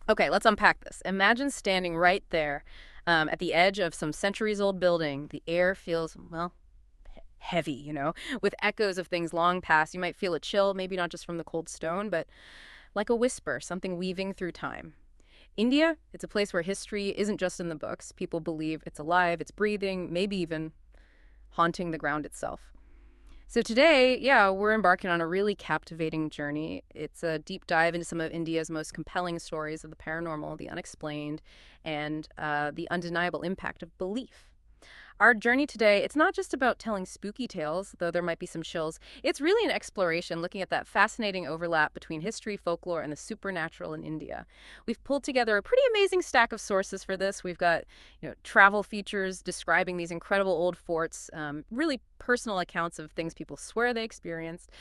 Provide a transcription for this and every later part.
Okay, let's unpack this. Imagine standing right there at the edge of some centuries-old building. The air feels, well, heavy, with echoes of things long past. You might feel a chill, maybe not just from the cold stone, but like a whisper, something weaving through time. India, it's a place where history isn't just in the books. People believe it's alive, it's breathing, maybe even haunting the ground itself. So today, yeah, we're embarking on a really captivating journey. It's a deep dive into some of India's most compelling stories of the paranormal, the unexplained, and the undeniable impact of belief. Our journey today, it's not just about telling spooky tales, though there might be some chills. It's really an exploration looking at that fascinating overlap between history, folklore, and the supernatural in India. We've pulled together a pretty amazing stack of sources for this. We've got, travel features describing these incredible old forts, really personal accounts of things people swear they experienced.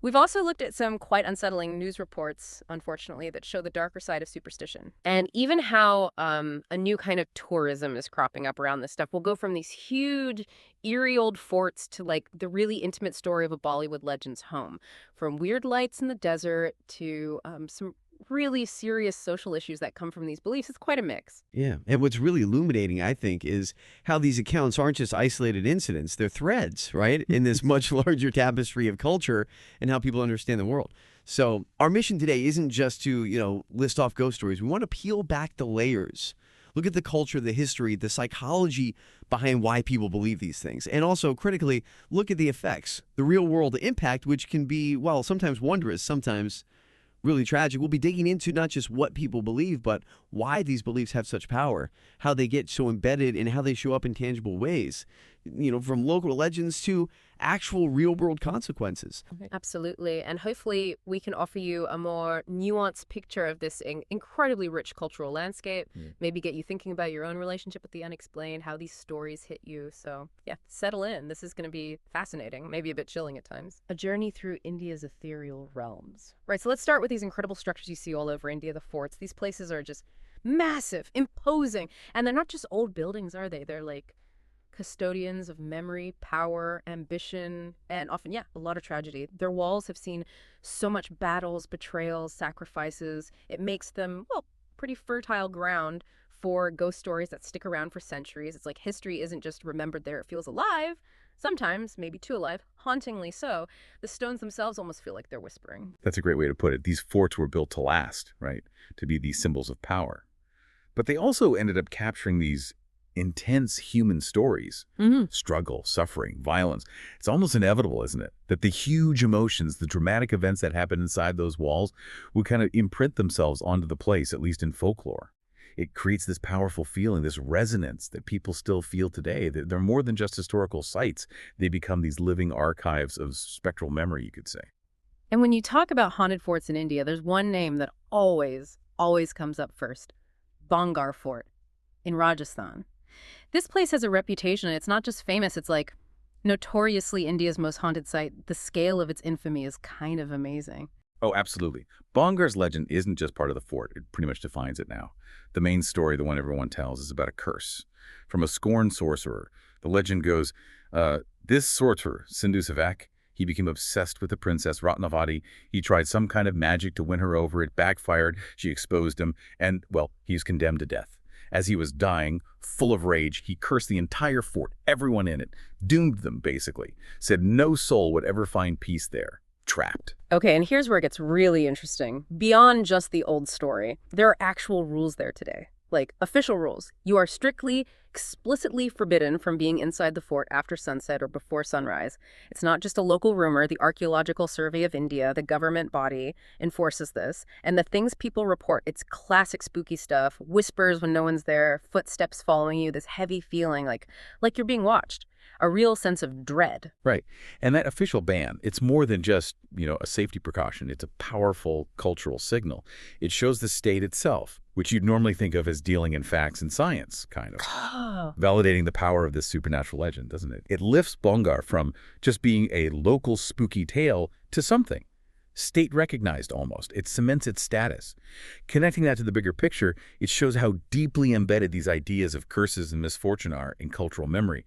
We've also looked at some quite unsettling news reports, unfortunately, that show the darker side of superstition. And even how a new kind of tourism is cropping up around this stuff. We'll go from these huge, eerie old forts to like the really intimate story of a Bollywood legend's home. From weird lights in the desert to some really serious social issues that come from these beliefs. It's quite a mix. Yeah. And what's really illuminating, I think, is how these accounts aren't just isolated incidents. They're threads, right, in this much larger tapestry of culture and how people understand the world. So our mission today isn't just to, list off ghost stories. We want to peel back the layers. Look at the culture, the history, the psychology behind why people believe these things. And also, critically, look at the effects, the real-world impact, which can be, well, sometimes wondrous, sometimes really tragic. We'll be digging into not just what people believe, but why these beliefs have such power, how they get so embedded, and how they show up in tangible ways, from local legends to actual real-world consequences. Absolutely. And hopefully we can offer you a more nuanced picture of this incredibly rich cultural landscape, maybe get you thinking about your own relationship with the unexplained, how these stories hit you. So yeah, settle in. This is going to be fascinating, maybe a bit chilling at times. A journey through India's ethereal realms. Right, so let's start with these incredible structures you see all over India, the forts. These places are just massive, imposing, and they're not just old buildings, are they? They're like custodians of memory, power, ambition, and often, yeah, a lot of tragedy. Their walls have seen so much battles, betrayals, sacrifices. It makes them, well, pretty fertile ground for ghost stories that stick around for centuries. It's like history isn't just remembered there, it feels alive. Sometimes, maybe too alive, hauntingly so. The stones themselves almost feel like they're whispering. That's a great way to put it. These forts were built to last, right? To be these symbols of power. But they also ended up capturing these intense human stories, struggle, suffering, violence. It's almost inevitable, isn't it, that the huge emotions, the dramatic events that happen inside those walls would kind of imprint themselves onto the place, at least in folklore. It creates this powerful feeling, this resonance that people still feel today. They're more than just historical sites. They become these living archives of spectral memory, you could say. And when you talk about haunted forts in India, there's one name that always comes up first. Bangar Fort in Rajasthan. This place has a reputation, and it's not just famous, it's like notoriously India's most haunted site. The scale of its infamy is kind of amazing. Oh, absolutely. Bangar's legend isn't just part of the fort. It pretty much defines it now. The main story, the one everyone tells, is about a curse. From a scorned sorcerer, the legend goes, this sorcerer, Sindhu Savak, he became obsessed with the princess Ratnavati. He tried some kind of magic to win her over. It backfired. She exposed him, and, well, he was condemned to death. As he was dying, full of rage, he cursed the entire fort, everyone in it, doomed them, basically. Said no soul would ever find peace there. Trapped. Okay, and here's where it gets really interesting. Beyond just the old story, there are actual rules there today. Like, official rules. You are strictly, explicitly forbidden from being inside the fort after sunset or before sunrise. It's not just a local rumor. The Archaeological Survey of India, the government body, enforces this. And the things people report, it's classic spooky stuff. Whispers when no one's there, footsteps following you, this heavy feeling like you're being watched. A real sense of dread. Right. And that official ban, it's more than just, a safety precaution. It's a powerful cultural signal. It shows the state itself, which you'd normally think of as dealing in facts and science, kind of. Validating the power of this supernatural legend, doesn't it? It lifts Bangar from just being a local spooky tale to something. State-recognized almost. It cements its status. Connecting that to the bigger picture, it shows how deeply embedded these ideas of curses and misfortune are in cultural memory.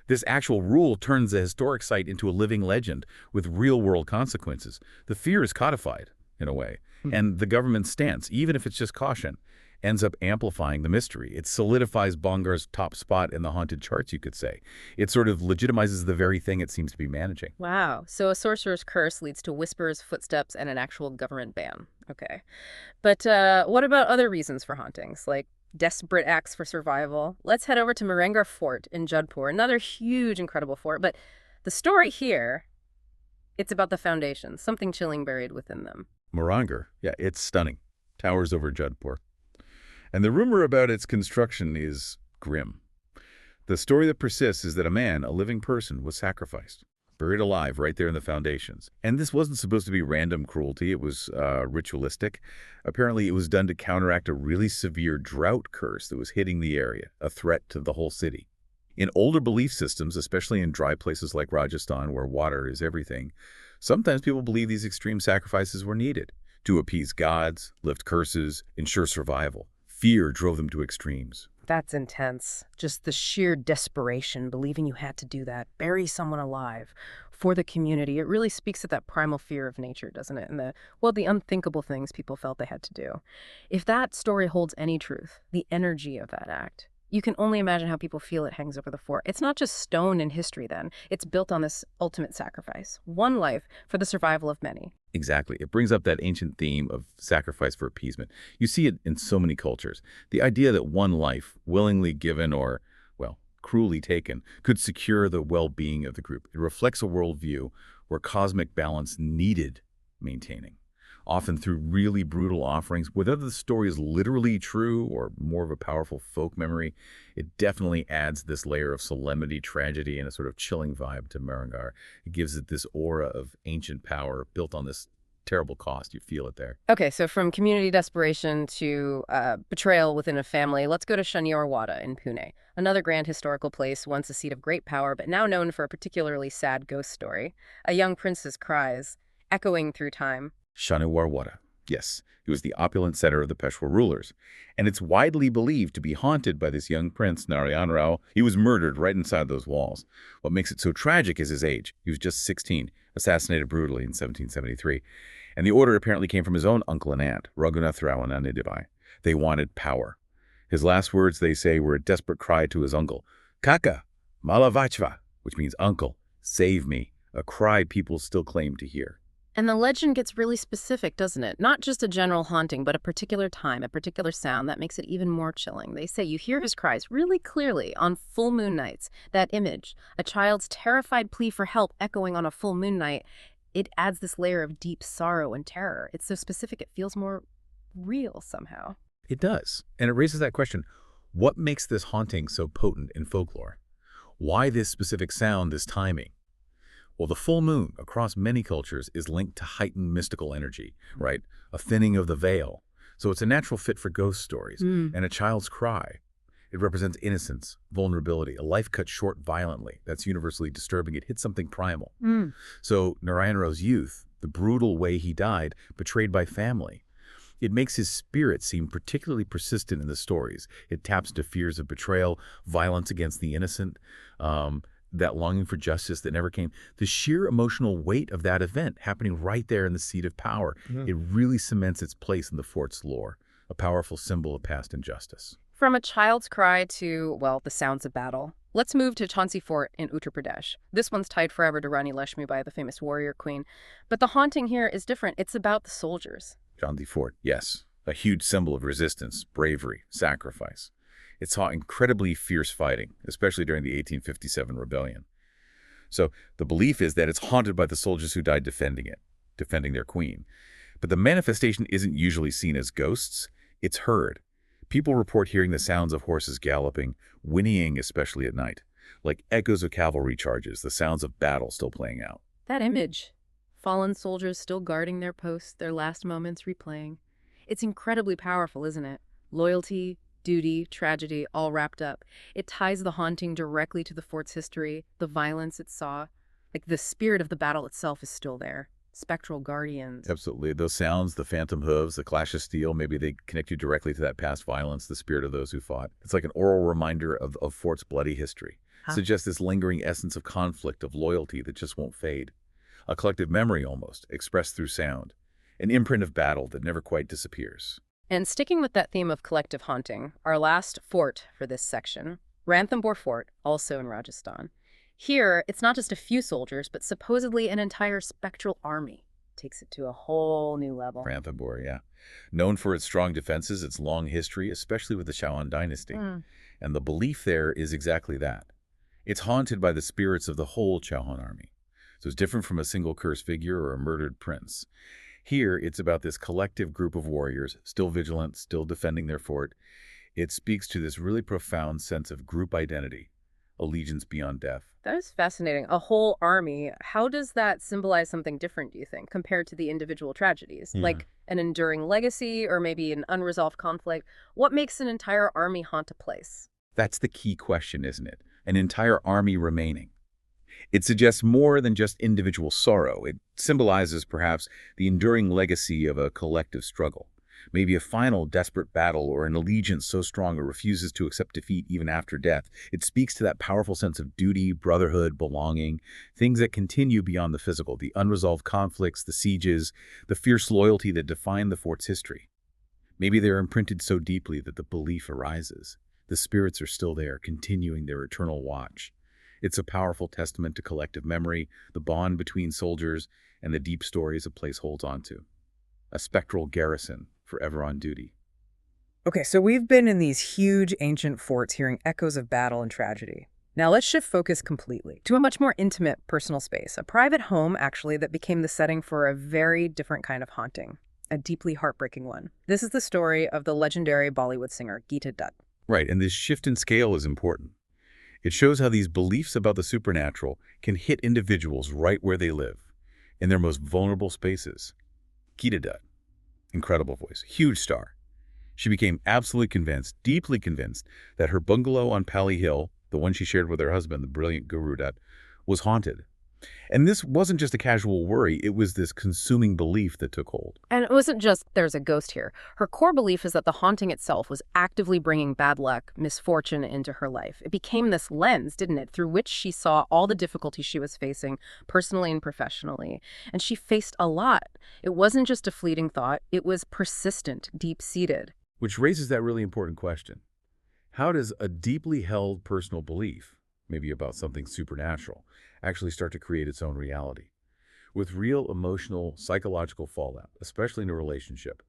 This actual rule turns a historic site into a living legend with real-world consequences. The fear is codified, in a way, And the government's stance, even if it's just caution, ends up amplifying the mystery. It solidifies Bongar's top spot in the haunted charts, you could say. It sort of legitimizes the very thing it seems to be managing. Wow. So a sorcerer's curse leads to whispers, footsteps, and an actual government ban. Okay. But what about other reasons for hauntings, like desperate acts for survival? Let's head over to Marengar Fort in Jodhpur, another huge, incredible fort. But the story here, it's about the foundations, something chilling buried within them. Morangar, yeah, it's stunning. Towers over Jodhpur. And the rumor about its construction is grim. The story that persists is that a man, a living person, was sacrificed, buried alive right there in the foundations. And this wasn't supposed to be random cruelty. It was ritualistic. Apparently, it was done to counteract a really severe drought curse that was hitting the area, a threat to the whole city. In older belief systems, especially in dry places like Rajasthan, where water is everything, sometimes people believe these extreme sacrifices were needed to appease gods, lift curses, ensure survival. Fear drove them to extremes. That's intense. Just the sheer desperation, believing you had to do that, bury someone alive for the community. It really speaks to that primal fear of nature, doesn't it? And the unthinkable things people felt they had to do. If that story holds any truth, the energy of that act, you can only imagine how people feel it hangs over the fort. It's not just stone in history then. It's built on this ultimate sacrifice. One life for the survival of many. Exactly. It brings up that ancient theme of sacrifice for appeasement. You see it in so many cultures. The idea that one life, willingly given or, well, cruelly taken, could secure the well-being of the group. It reflects a worldview where cosmic balance needed maintaining, often through really brutal offerings. Whether the story is literally true or more of a powerful folk memory, it definitely adds this layer of solemnity, tragedy, and a sort of chilling vibe to Marangar. It gives it this aura of ancient power built on this terrible cost. You feel it there. Okay, so from community desperation to betrayal within a family, let's go to Shaniwarwada in Pune, another grand historical place, once a seat of great power, but now known for a particularly sad ghost story. A young prince's cries, echoing through time. Shaniwarwada. Yes, it was the opulent center of the Peshwa rulers, and it's widely believed to be haunted by this young prince, Narayan Rao. He was murdered right inside those walls. What makes it so tragic is his age. He was just 16, assassinated brutally in 1773, and the order apparently came from his own uncle and aunt, Raghunath Rao and Anidibai. They wanted power. His last words, they say, were a desperate cry to his uncle, Kaka, Malavachva, which means uncle, save me, a cry people still claim to hear. And the legend gets really specific, doesn't it? Not just a general haunting, but a particular time, a particular sound that makes it even more chilling. They say you hear his cries really clearly on full moon nights. That image, a child's terrified plea for help echoing on a full moon night, it adds this layer of deep sorrow and terror. It's so specific, it feels more real somehow. It does. And it raises that question, what makes this haunting so potent in folklore? Why this specific sound, this timing? Well, the full moon across many cultures is linked to heightened mystical energy, right? A thinning of the veil. So it's a natural fit for ghost stories. And a child's cry. It represents innocence, vulnerability, a life cut short violently. That's universally disturbing. It hits something primal. So Narayan Rao's youth, the brutal way he died, betrayed by family, it makes his spirit seem particularly persistent in the stories. It taps into fears of betrayal, violence against the innocent, that longing for justice that never came. The sheer emotional weight of that event happening right there in the seat of power, it really cements its place in the fort's lore, a powerful symbol of past injustice. From a child's cry to, well, the sounds of battle. Let's move to Jhansi Fort in Uttar Pradesh. This one's tied forever to Rani Lakshmibai, the famous warrior queen. But the haunting here is different. It's about the soldiers. Jhansi Fort, yes. A huge symbol of resistance, bravery, sacrifice. It saw incredibly fierce fighting, especially during the 1857 rebellion. So the belief is that it's haunted by the soldiers who died defending it, defending their queen. But the manifestation isn't usually seen as ghosts. It's heard. People report hearing the sounds of horses galloping, whinnying especially at night, like echoes of cavalry charges, the sounds of battle still playing out. That image. Fallen soldiers still guarding their posts, their last moments replaying. It's incredibly powerful, isn't it? Loyalty, duty, tragedy, all wrapped up. It ties the haunting directly to the fort's history, the violence it saw. Like the spirit of the battle itself is still there. Spectral guardians. Absolutely. Those sounds, the phantom hooves, the clash of steel, maybe they connect you directly to that past violence, the spirit of those who fought. It's like an oral reminder of Fort's bloody history. Suggests this lingering essence of conflict, of loyalty that just won't fade. A collective memory almost, expressed through sound. an imprint of battle that never quite disappears. And sticking with that theme of collective haunting, our last fort for this section, Ranthambore Fort, also in Rajasthan. Here, it's not just a few soldiers, but supposedly an entire spectral army. Takes it to a whole new level. Ranthambore, yeah. Known for its strong defenses, its long history, especially with the Chauhan dynasty. And the belief there is exactly that. It's haunted by the spirits of the whole Chauhan army. So it's different from a single cursed figure or a murdered prince. Here, it's about this collective group of warriors, still vigilant, still defending their fort. It speaks to this really profound sense of group identity, allegiance beyond death. That is fascinating. A whole army. How does that symbolize something different, do you think, compared to the individual tragedies? Yeah. Like an enduring legacy or maybe an unresolved conflict? What makes an entire army haunt a place? That's the key question, isn't it? An entire army remaining. It suggests more than just individual sorrow. It symbolizes, perhaps, the enduring legacy of a collective struggle. Maybe a final desperate battle or an allegiance so strong it refuses to accept defeat even after death. It speaks to that powerful sense of duty, brotherhood, belonging, things that continue beyond the physical, the unresolved conflicts, the sieges, the fierce loyalty that define the fort's history. Maybe they're imprinted so deeply that the belief arises. The spirits are still there, continuing their eternal watch. It's a powerful testament to collective memory, the bond between soldiers, and the deep stories a place holds onto. A spectral garrison, forever on duty. Okay, so we've been in these huge ancient forts hearing echoes of battle and tragedy. Now let's shift focus completely to a much more intimate personal space, a private home, actually, that became the setting for a very different kind of haunting, a deeply heartbreaking one. This is the story of the legendary Bollywood singer Geeta Dutt. Right, and this shift in scale is important. It shows how these beliefs about the supernatural can hit individuals right where they live, in their most vulnerable spaces. Geeta Dutt, incredible voice, huge star. She became absolutely convinced, deeply convinced, that her bungalow on Pali Hill, the one she shared with her husband, the brilliant Guru Dutt, was haunted. And this wasn't just a casual worry, it was this consuming belief that took hold. And it wasn't just there's a ghost here. Her core belief is that the haunting itself was actively bringing bad luck, misfortune into her life. It became this lens, didn't it, through which she saw all the difficulties she was facing, personally and professionally. And she faced a lot. It wasn't just a fleeting thought, it was persistent, deep-seated. Which raises that really important question. How does a deeply held personal belief, maybe about something supernatural, actually start to create its own reality? With real emotional, psychological fallout, especially in a relationship.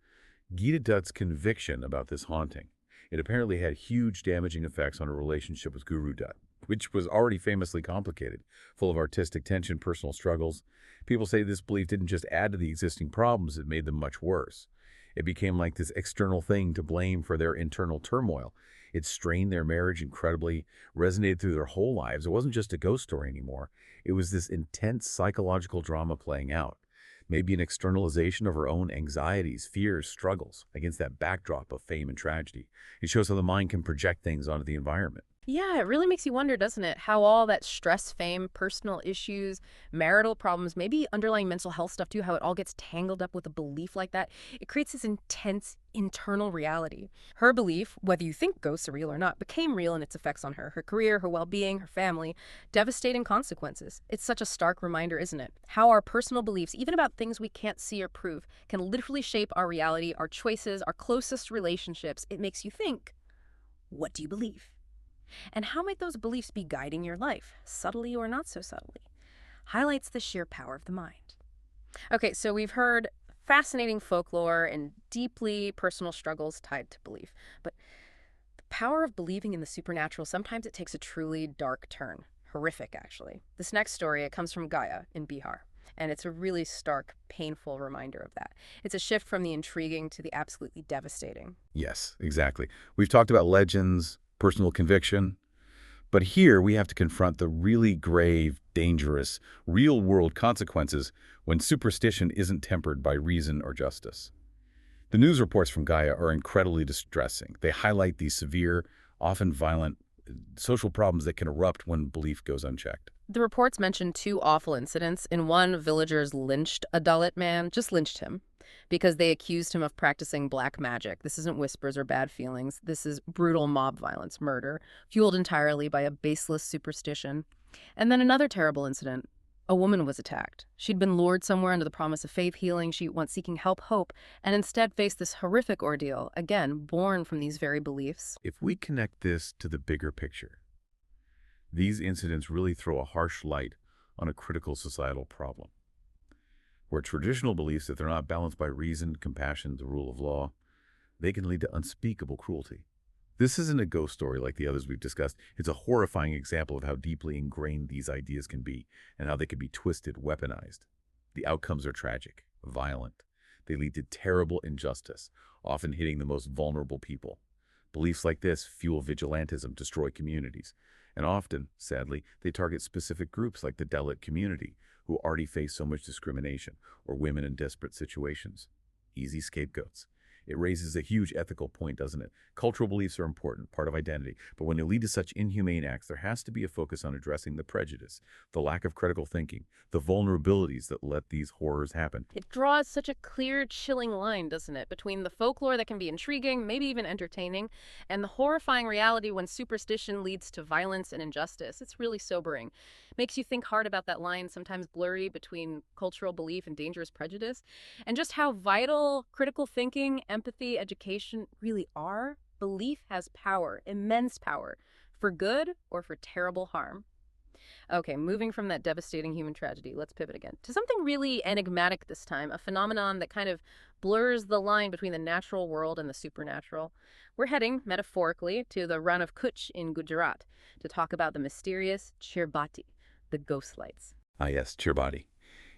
Geeta Dutt's conviction about this haunting, it apparently had huge damaging effects on her relationship with Guru Dutt, which was already famously complicated, full of artistic tension, personal struggles. People say this belief didn't just add to the existing problems, it made them much worse. It became like this external thing to blame for their internal turmoil. It strained their marriage incredibly, resonated through their whole lives. It wasn't just a ghost story anymore. It was this intense psychological drama playing out. Maybe an externalization of her own anxieties, fears, struggles against that backdrop of fame and tragedy. It shows how the mind can project things onto the environment. Yeah, it really makes you wonder, doesn't it? How all that stress, fame, personal issues, marital problems, maybe underlying mental health stuff too, how it all gets tangled up with a belief like that. It creates this intense internal reality. Her belief, whether you think ghosts are real or not, became real in its effects on her career, her well-being, her family, devastating consequences. It's such a stark reminder, isn't it? How our personal beliefs, even about things we can't see or prove, can literally shape our reality, our choices, our closest relationships. It makes you think, what do you believe? And how might those beliefs be guiding your life, subtly or not so subtly? Highlights the sheer power of the mind. Okay, so we've heard fascinating folklore and deeply personal struggles tied to belief. But the power of believing in the supernatural, sometimes it takes a truly dark turn. Horrific, actually. This next story, it comes from Gaya in Bihar. And it's a really stark, painful reminder of that. It's a shift from the intriguing to the absolutely devastating. Yes, exactly. We've talked about legends, personal conviction. But here we have to confront the really grave, dangerous, real-world consequences when superstition isn't tempered by reason or justice. The news reports from Gaia are incredibly distressing. They highlight these severe, often violent, social problems that can erupt when belief goes unchecked. The reports mention 2 awful incidents. In one, villagers lynched a Dalit man, just lynched him, because they accused him of practicing black magic. This isn't whispers or bad feelings. This is brutal mob violence, murder, fueled entirely by a baseless superstition. And then another terrible incident. A woman was attacked. She'd been lured somewhere under the promise of faith healing. She once seeking hope, and instead faced this horrific ordeal, again, born from these very beliefs. If we connect this to the bigger picture, these incidents really throw a harsh light on a critical societal problem, where traditional beliefs, if they're not balanced by reason, compassion, the rule of law, they can lead to unspeakable cruelty. This isn't a ghost story like the others we've discussed. It's a horrifying example of how deeply ingrained these ideas can be and how they can be twisted, weaponized. The outcomes are tragic, violent. They lead to terrible injustice, often hitting the most vulnerable people. Beliefs like this fuel vigilantism, destroy communities, and often, sadly, they target specific groups like the Dalit community, who already face so much discrimination, or women in desperate situations. Easy scapegoats. It raises a huge ethical point, doesn't it? Cultural beliefs are important, part of identity, but when they lead to such inhumane acts, there has to be a focus on addressing the prejudice, the lack of critical thinking, the vulnerabilities that let these horrors happen. It draws such a clear, chilling line, doesn't it, between the folklore that can be intriguing, maybe even entertaining, and the horrifying reality when superstition leads to violence and injustice. It's really sobering. Makes you think hard about that line, sometimes blurry, between cultural belief and dangerous prejudice, and just how vital critical thinking, empathy, education really are. Belief has power, immense power, for good or for terrible harm. Okay, moving from that devastating human tragedy, let's pivot again to something really enigmatic this time, a phenomenon that kind of blurs the line between the natural world and the supernatural. We're heading, metaphorically, to the Rann of Kutch in Gujarat to talk about the mysterious Chirbati, the ghost lights. Ah yes, Chirbati.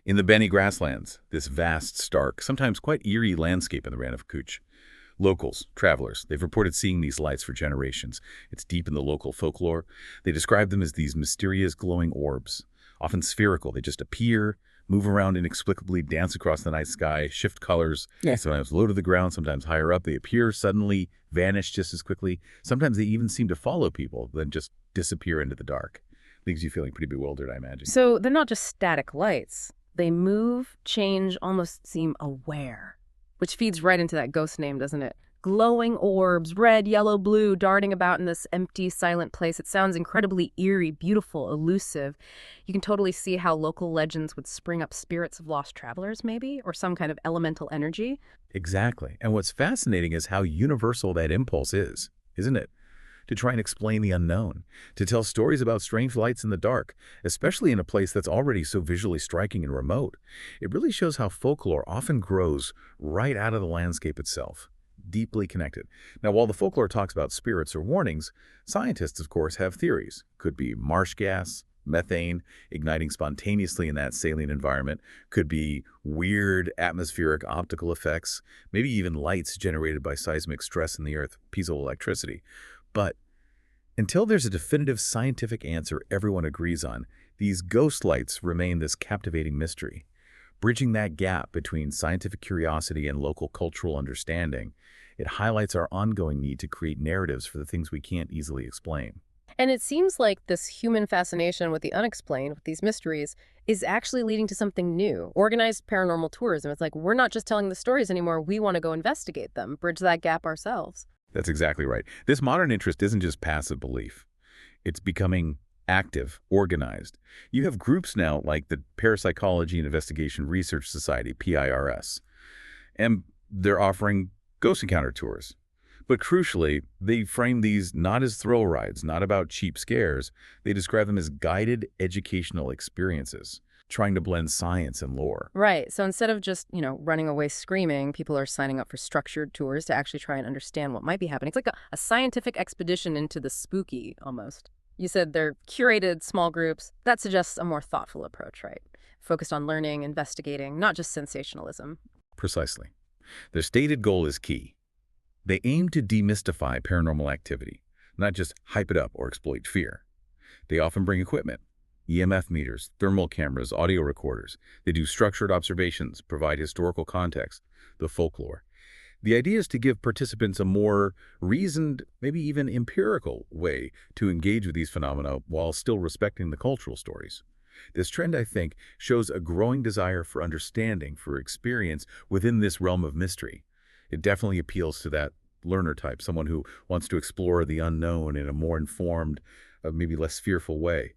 In the Benny grasslands, this vast, stark, sometimes quite eerie landscape in the Rann of Kutch. Locals, travelers, they've reported seeing these lights for generations. It's deep in the local folklore. They describe them as these mysterious glowing orbs, often spherical. They just appear, move around inexplicably, dance across the night sky, shift colors, sometimes low to the ground, sometimes higher up. They appear suddenly, vanish just as quickly. Sometimes they even seem to follow people, then just disappear into the dark. Leaves you feeling pretty bewildered, I imagine. So they're not just static lights. They move, change, almost seem aware, which feeds right into that ghost name, doesn't it? Glowing orbs, red, yellow, blue, darting about in this empty, silent place. It sounds incredibly eerie, beautiful, elusive. You can totally see how local legends would spring up spirits of lost travelers, maybe, or some kind of elemental energy. Exactly. And what's fascinating is how universal that impulse is, isn't it? To try and explain the unknown, to tell stories about strange lights in the dark, especially in a place that's already so visually striking and remote. It really shows how folklore often grows right out of the landscape itself, deeply connected. Now, while the folklore talks about spirits or warnings, scientists, of course, have theories. Could be marsh gas, methane, igniting spontaneously in that saline environment. Could be weird atmospheric optical effects, maybe even lights generated by seismic stress in the earth, piezoelectricity. But until there's a definitive scientific answer everyone agrees on, these ghost lights remain this captivating mystery. Bridging that gap between scientific curiosity and local cultural understanding, it highlights our ongoing need to create narratives for the things we can't easily explain. And it seems like this human fascination with the unexplained, with these mysteries, is actually leading to something new. Organized paranormal tourism. It's like, we're not just telling the stories anymore, we want to go investigate them, bridge that gap ourselves. That's exactly right. This modern interest isn't just passive belief. It's becoming active, organized. You have groups now like the Parapsychology and Investigation Research Society, PIRS, and they're offering ghost encounter tours. But crucially, they frame these not as thrill rides, not about cheap scares. They describe them as guided educational experiences, trying to blend science and lore. Right. So instead of just, running away screaming, people are signing up for structured tours to actually try and understand what might be happening. It's like a scientific expedition into the spooky, almost. You said they're curated small groups. That suggests a more thoughtful approach, right? Focused on learning, investigating, not just sensationalism. Precisely. Their stated goal is key. They aim to demystify paranormal activity, not just hype it up or exploit fear. They often bring equipment. EMF meters, thermal cameras, audio recorders. They do structured observations, provide historical context, the folklore. The idea is to give participants a more reasoned, maybe even empirical way to engage with these phenomena while still respecting the cultural stories. This trend, I think, shows a growing desire for understanding, for experience within this realm of mystery. It definitely appeals to that learner type, someone who wants to explore the unknown in a more informed, maybe less fearful way.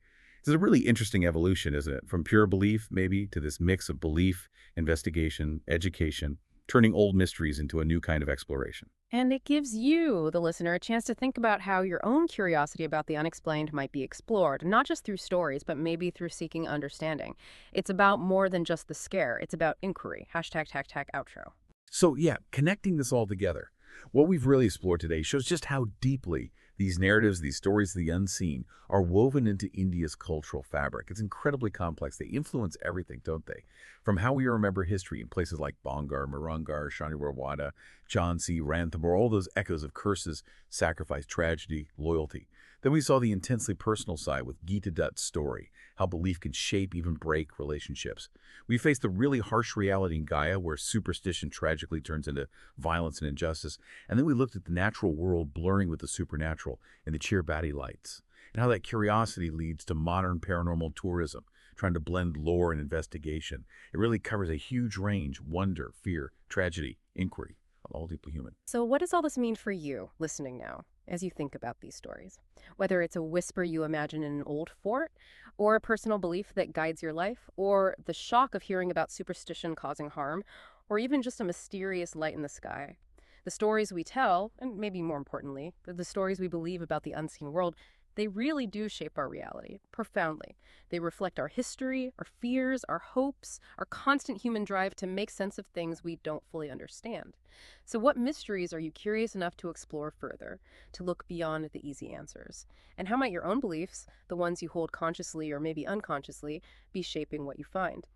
It's a really interesting evolution, isn't it? From pure belief, maybe, to this mix of belief, investigation, education, turning old mysteries into a new kind of exploration. And it gives you, the listener, a chance to think about how your own curiosity about the unexplained might be explored, not just through stories, but maybe through seeking understanding. It's about more than just the scare. It's about inquiry. Hashtag tac tac outro. So yeah, connecting this all together, what we've really explored today shows just how deeply these narratives, these stories of the unseen, are woven into India's cultural fabric. It's incredibly complex. They influence everything, don't they? From how we remember history in places like Bangar, Marangar, Shaniwarwada, Jhansi, Ranthambore, all those echoes of curses, sacrifice, tragedy, loyalty. Then we saw the intensely personal side with Geeta Dutt's story, how belief can shape, even break relationships. We faced the really harsh reality in Gaia, where superstition tragically turns into violence and injustice. And then we looked at the natural world blurring with the supernatural in the Chirbati lights, and how that curiosity leads to modern paranormal tourism, trying to blend lore and investigation. It really covers a huge range: wonder, fear, tragedy, inquiry, all deeply human. So what does all this mean for you, listening now, as you think about these stories? Whether it's a whisper you imagine in an old fort, or a personal belief that guides your life, or the shock of hearing about superstition causing harm, or even just a mysterious light in the sky. The stories we tell, and maybe more importantly, the stories we believe about the unseen world, they really do shape our reality, profoundly. They reflect our history, our fears, our hopes, our constant human drive to make sense of things we don't fully understand. So what mysteries are you curious enough to explore further, to look beyond the easy answers? And how might your own beliefs, the ones you hold consciously or maybe unconsciously, be shaping what you find?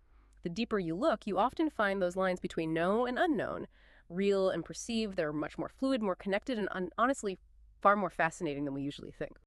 The deeper you look, you often find those lines between known and unknown, real and perceived. They're much more fluid, more connected, and honestly, far more fascinating than we usually think.